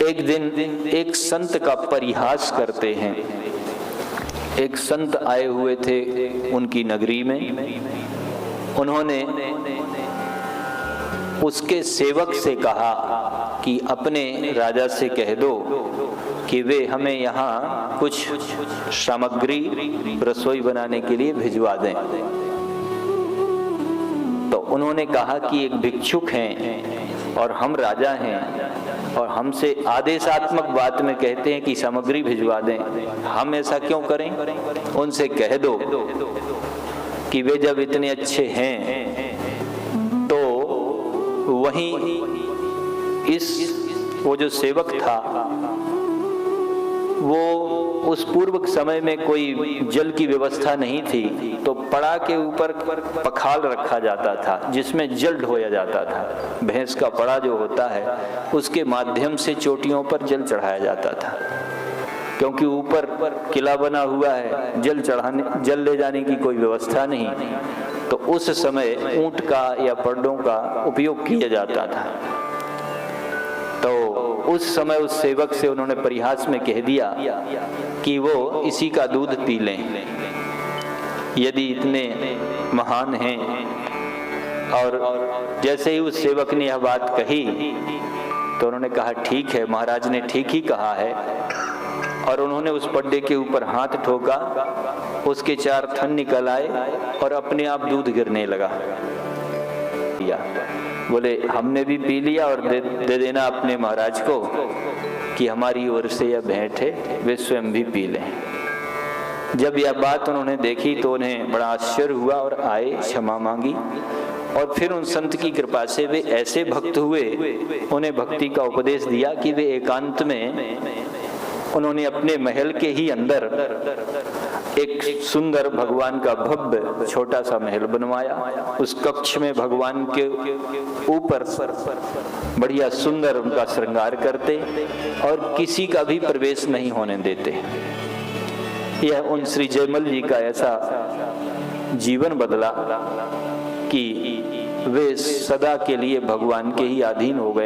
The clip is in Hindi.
एक दिन एक संत का परिहास करते हैं। एक संत आए हुए थे उनकी नगरी में। उन्होंने उसके सेवक से कहा कि अपने राजा से कह दो कि वे हमें यहाँ कुछ सामग्री रसोई बनाने के लिए भिजवा दें। तो उन्होंने कहा कि एक भिक्षुक हैं और हम राजा हैं और हमसे आदेशात्मक बात में कहते हैं कि सामग्री भिजवा दें, हम ऐसा क्यों करें? उनसे कह दो कि वे जब इतने अच्छे हैं तो वहीं वो जो सेवक था वो उस पूर्व समय में कोई जल की व्यवस्था नहीं थी, तो पड़ा के ऊपर पखाल रखा जाता था जिसमें जल ढोया जाता था। भैंस का पड़ा जो होता है उसके माध्यम से चोटियों पर जल चढ़ाया जाता था, क्योंकि ऊपर किला बना हुआ है, जल ले जाने की कोई व्यवस्था नहीं। तो उस समय ऊंट का या पड़ों का उपयोग किया जाता था। तो उस समय उस सेवक से उन्होंने परिहास में कह दिया कि वो इसी का दूध पी लें, यदि इतने महान हैं। और जैसे ही उस सेवक ने यह बात कही तो उन्होंने कहा ठीक है, महाराज ने ठीक ही कहा है। और उन्होंने उस पड्डे के ऊपर हाथ ठोका, उसके 4 थन निकल आए और अपने आप दूध गिरने लगा। बोले हमने भी पी लिया और दे देना अपने महाराज को कि हमारी ओर से यह भेंट है, वे स्वयं भी पी लें। जब यह बात उन्होंने देखी तो उन्हें बड़ा आश्चर्य हुआ और आए, क्षमा मांगी और फिर उन संत की कृपा से वे ऐसे भक्त हुए, उन्हें भक्ति का उपदेश दिया कि वे एकांत में उन्होंने अपने महल के ही अंदर एक सुंदर भगवान का भव्य छोटा सा महल बनवाया। उस कक्ष में भगवान के ऊपर बढ़िया सुंदर उनका श्रृंगार करते और किसी का भी प्रवेश नहीं होने देते। यह उन श्री जयमल जी का ऐसा जीवन बदला कि वे सदा के लिए भगवान के ही अधीन हो गए।